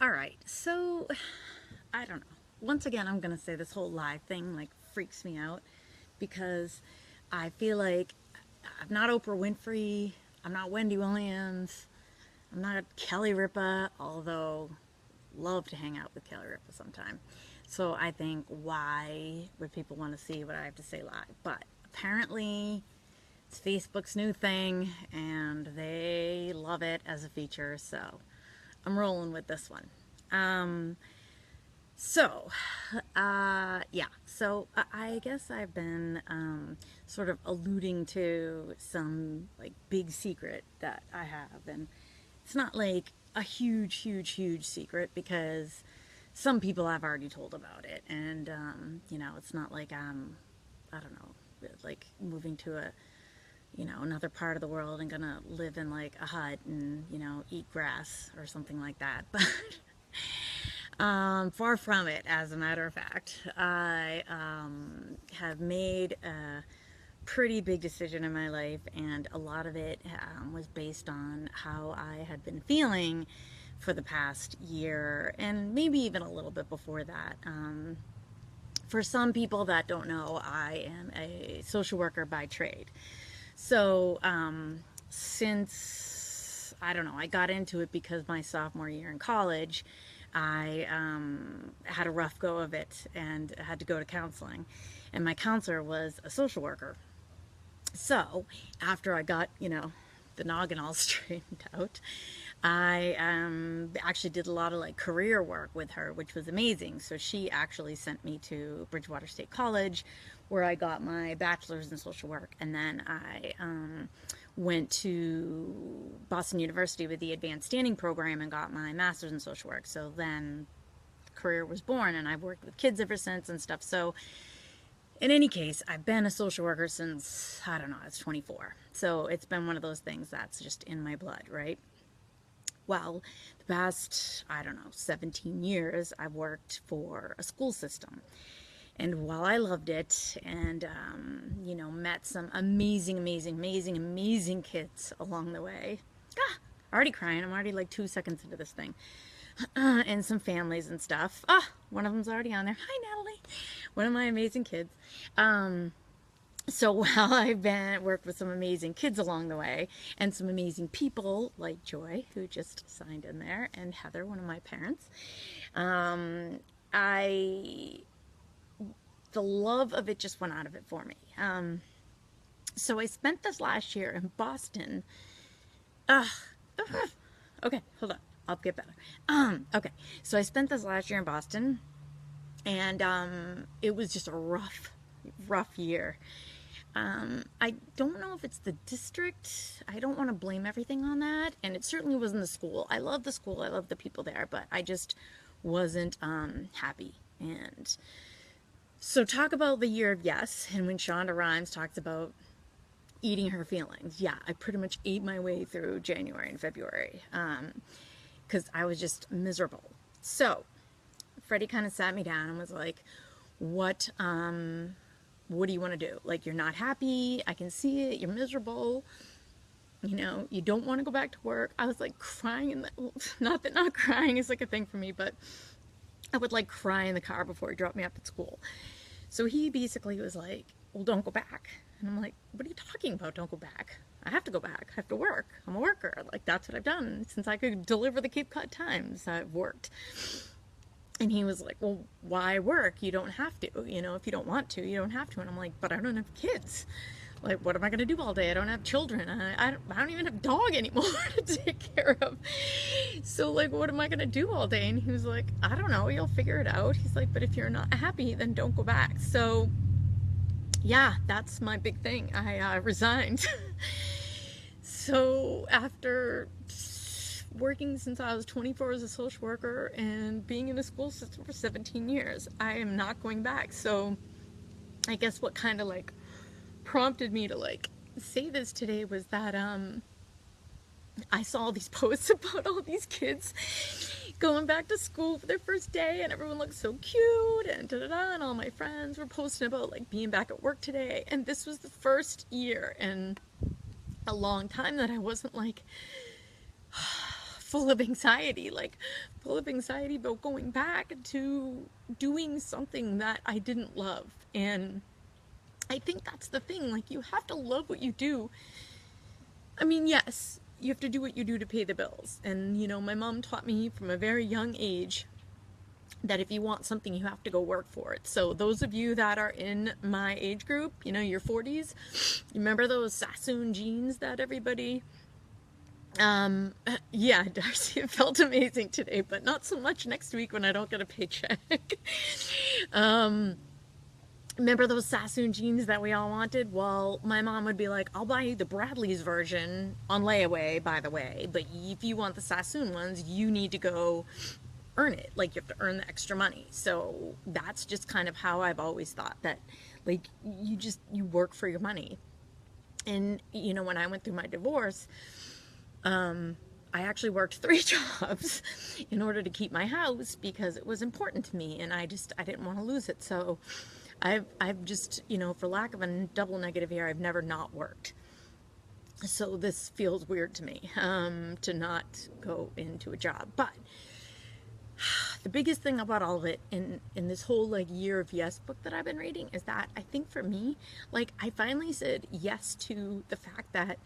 All right, so I don't know. Once again, I'm gonna say this whole live thing like freaks me out because I feel like I'm not Oprah Winfrey, I'm not Wendy Williams, I'm not Kelly Ripa, although love to hang out with Kelly Ripa sometime. So I think why would people want to see what I have to say live? But apparently it's Facebook's new thing and they love it as a feature, so I'm rolling with this one. Um, So, yeah. So I guess I've been sort of alluding to some like big secret that I have, and it's not like a huge secret because some people have already told about it, and it's not like I don't know, like moving to a another part of the world and gonna live in like a hut and eat grass or something like that, but. Far from it, as a matter of fact. I have made a pretty big decision in my life, and a lot of it was based on how I had been feeling for the past year, and maybe even a little bit before that. For some people that don't know, I am a social worker by trade. So, since I don't know, I got into it because my sophomore year in college, I had a rough go of it and had to go to counseling. And my counselor was a social worker. So, after I got, the noggin all straightened out, I actually did a lot of like career work with her, which was amazing. So she actually sent me to Bridgewater State College, where I got my bachelor's in social work, and then I went to Boston University with the advanced standing program and got my master's in social work. So then career was born, and I've worked with kids ever since and stuff. So in any case, I've been a social worker since, I don't know, I was 24. So it's been one of those things that's just in my blood, right? Well, the past, I don't know, 17 years, I've worked for a school system. And while I loved it and, met some amazing kids along the way, already crying. I'm already like 2 seconds into this thing. And some families and stuff. One of them's already on there. Hi, Natalie. One of my amazing kids. So while I've been worked with some amazing kids along the way and some amazing people like Joy, who just signed in there, and Heather, one of my parents, I the love of it just went out of it for me. So I spent this last year in Boston. Uh, okay, hold on. I'll get better. Okay, so I spent this last year in Boston, and it was just a rough year. I don't know if it's the district. I don't want to blame everything on that. And it certainly wasn't the school. I love the school. I love the people there, but I just wasn't happy. And so talk about the year of yes. And when Shonda Rhimes talks about eating her feelings, yeah, I pretty much ate my way through January and February because I was just miserable. So Freddie kind of sat me down and was like, what do you want to do? Like, you're not happy. I can see it. You're miserable. You don't want to go back to work. I was like crying not that not crying is like a thing for me, but I would like cry in the car before he dropped me off at school. So he basically was like, well, don't go back. And I'm like, what are you talking about? Don't go back. I have to go back. I have to work. I'm a worker. Like, that's what I've done. Since I could deliver the Cape Cod Times, I've worked. And he was like, well, why work? You don't have to. If you don't want to, you don't have to. And I'm like, but I don't have kids. Like, what am I going to do all day? I don't have children. I don't even have a dog anymore to take care of. So, like, what am I going to do all day? And he was like, I don't know. You'll figure it out. He's like, but if you're not happy, then don't go back. So, yeah, that's my big thing. I resigned. So, after working since I was 24 as a social worker and being in the school system for 17 years, I am not going back. So, I guess what kind of like prompted me to like say this today was that I saw these posts about all these kids going back to school for their first day, and everyone looked so cute, and da-da-da, and all my friends were posting about like being back at work today, and this was the first year in a long time that I wasn't like full of anxiety, like full of anxiety about going back to doing something that I didn't love. And I think that's the thing. Like, you have to love what you do. I mean, yes, you have to do what you do to pay the bills. And, you know, my mom taught me from a very young age that if you want something, you have to go work for it. So those of you that are in my age group, you know, your 40s, you remember those Sassoon jeans that everybody, yeah, Darcy, it felt amazing today, but not so much next week when I don't get a paycheck. Remember those Sassoon jeans that we all wanted? Well, my mom would be like, I'll buy you the Bradley's version on layaway, by the way, but if you want the Sassoon ones, you need to go earn it. Like, you have to earn the extra money. So that's just kind of how I've always thought that, like, you work for your money. And, you know, when I went through my divorce, I actually worked 3 jobs in order to keep my house because it was important to me, and I didn't want to lose it. So I've just, you know, for lack of a double negative here, I've never not worked. So this feels weird to me, to not go into a job. But the biggest thing about all of it in this whole like year of yes book that I've been reading is that I think for me, like, I finally said yes to the fact that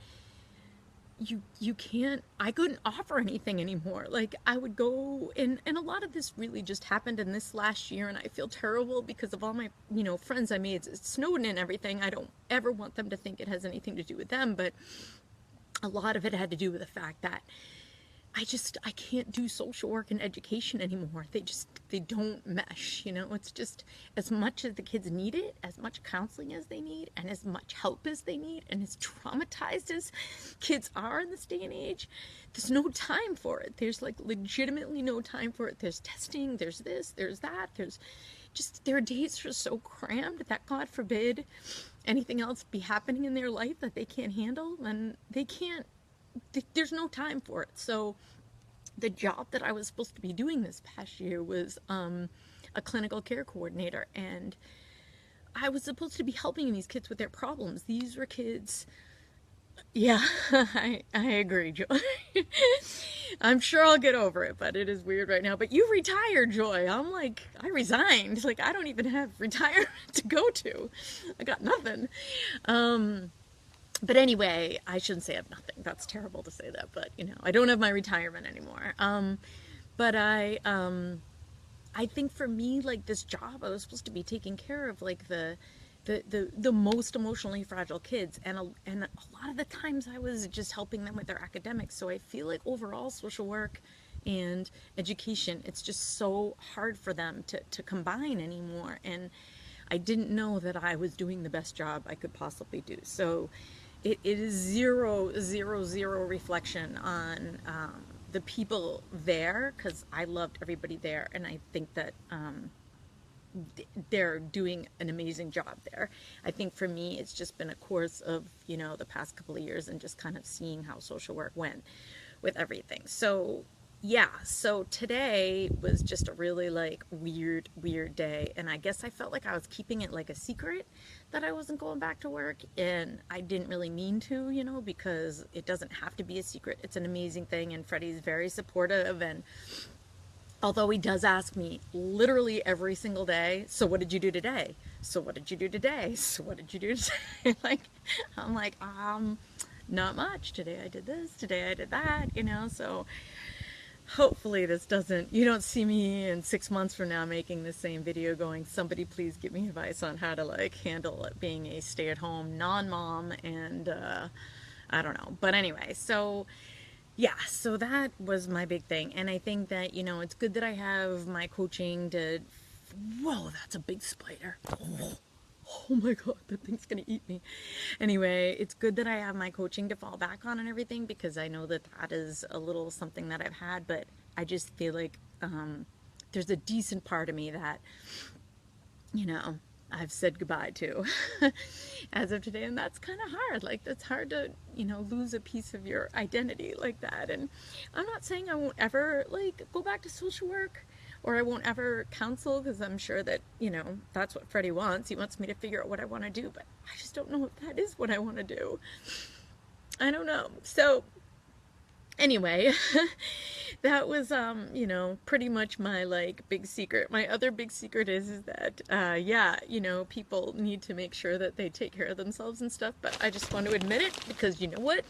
I couldn't offer anything anymore. Like, I would go, and a lot of this really just happened in this last year, and I feel terrible because of all my, you know, friends I made at Snowden and everything. I don't ever want them to think it has anything to do with them, but a lot of it had to do with the fact that I can't do social work and education anymore. They don't mesh, you know. It's just, as much as the kids need it, as much counseling as they need, and as much help as they need, and as traumatized as kids are in this day and age, there's no time for it. There's like legitimately no time for it. There's testing, there's this, there's that, their days are so crammed that, God forbid, anything else be happening in their life that they can't handle, and there's no time for it. So the job that I was supposed to be doing this past year was a clinical care coordinator, and I was supposed to be helping these kids with their problems. These were kids. Yeah, I agree, Joy. I'm sure I'll get over it, but it is weird right now. But you retired, Joy. I'm like, I resigned. Like, I don't even have retirement to go to. I got nothing. But anyway, I shouldn't say I have nothing. That's terrible to say that, but, you know, I don't have my retirement anymore. But I think for me, like, this job, I was supposed to be taking care of like the most emotionally fragile kids, and a lot of the times I was just helping them with their academics. So I feel like overall social work and education, it's just so hard for them to combine anymore. And I didn't know that I was doing the best job I could possibly do. So it is zero reflection on the people there, because I loved everybody there, and I think that they're doing an amazing job there. I think for me, it's just been a course of, you know, the past couple of years and just kind of seeing how social work went with everything. So yeah, so today was just a really like weird day, and I guess I felt like I was keeping it like a secret that I wasn't going back to work, and I didn't really mean to, you know, because it doesn't have to be a secret. It's an amazing thing, and Freddie's very supportive, and although he does ask me literally every single day, so what did you do today? So what did you do today? So what did you do today? Like, I'm like, not much. Today I did this, today I did that, you know. So hopefully this doesn't, you don't see me in 6 months from now making the same video going, somebody please give me advice on how to like handle it being a stay-at-home non-mom, and I don't know. But anyway, so yeah, so that was my big thing. And I think that, you know, it's good that I have my coaching to, whoa, that's a big spider. Oh my God, that thing's gonna eat me. Anyway, it's good that I have my coaching to fall back on and everything, because I know that that is a little something that I've had, but I just feel like there's a decent part of me that, you know, I've said goodbye to as of today, and that's kind of hard. Like, that's hard to, you know, lose a piece of your identity like that. And I'm not saying I won't ever like go back to social work, or I won't ever counsel, because I'm sure that, you know, that's what Freddie wants. He wants me to figure out what I want to do, but I just don't know if that is what I want to do. I don't know. So Anyway, that was you know, pretty much my like big secret. My other big secret is that yeah, you know, people need to make sure that they take care of themselves and stuff, but I just want to admit it because you know what?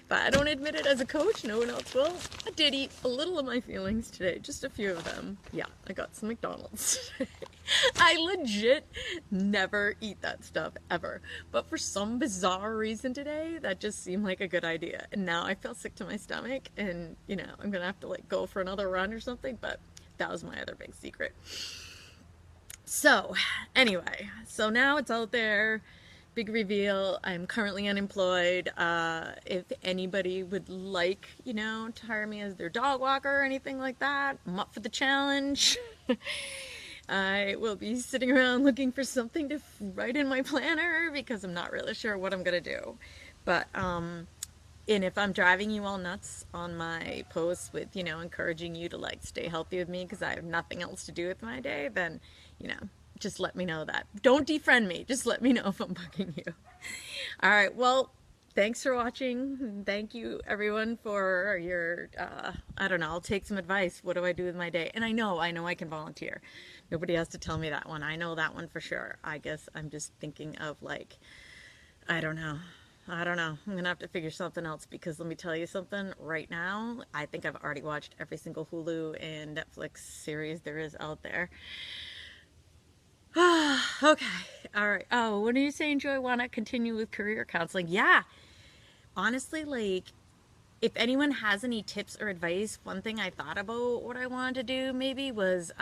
If I don't admit it as a coach, no one else will. I did eat a little of my feelings today, just a few of them. Yeah, I got some McDonald's. I legit never eat that stuff ever. But for some bizarre reason today, that just seemed like a good idea. And now I feel sick to my stomach and, you know, I'm gonna have to like go for another run or something, but that was my other big secret. So, anyway, so now it's out there. Big reveal. I'm currently unemployed. If anybody would like, you know, to hire me as their dog walker or anything like that, I'm up for the challenge. I will be sitting around looking for something to write in my planner because I'm not really sure what I'm gonna do. But and if I'm driving you all nuts on my posts with, you know, encouraging you to like stay healthy with me because I have nothing else to do with my day, then, you know, just let me know that. Don't defriend me. Just let me know if I'm bugging you. All right. Well, thanks for watching. Thank you everyone for your, I don't know, I'll take some advice. What do I do with my day? And I know I can volunteer. Nobody has to tell me that one. I know that one for sure. I guess I'm just thinking of like, I don't know. I'm gonna have to figure something else because let me tell you something right now. I think I've already watched every single Hulu and Netflix series there is out there. Okay. All right. Oh, what are you saying, Joy? Want to continue with career counseling? Yeah. Honestly, like, if anyone has any tips or advice, one thing I thought about what I wanted to do maybe was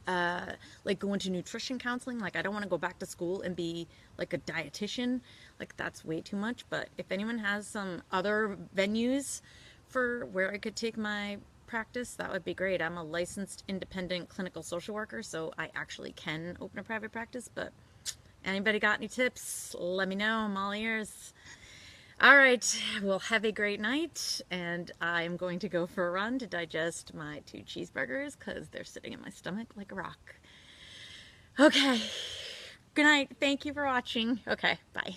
like go into nutrition counseling. Like I don't want to go back to school and be like a dietitian. Like that's way too much. But if anyone has some other venues for where I could take my practice, that would be great. I'm a licensed independent clinical social worker, so I actually can open a private practice. But anybody got any tips? Let me know. I'm all ears. All right, well, have a great night, and I'm going to go for a run to digest my 2 cheeseburgers because they're sitting in my stomach like a rock. Okay, good night. Thank you for watching. Okay, bye.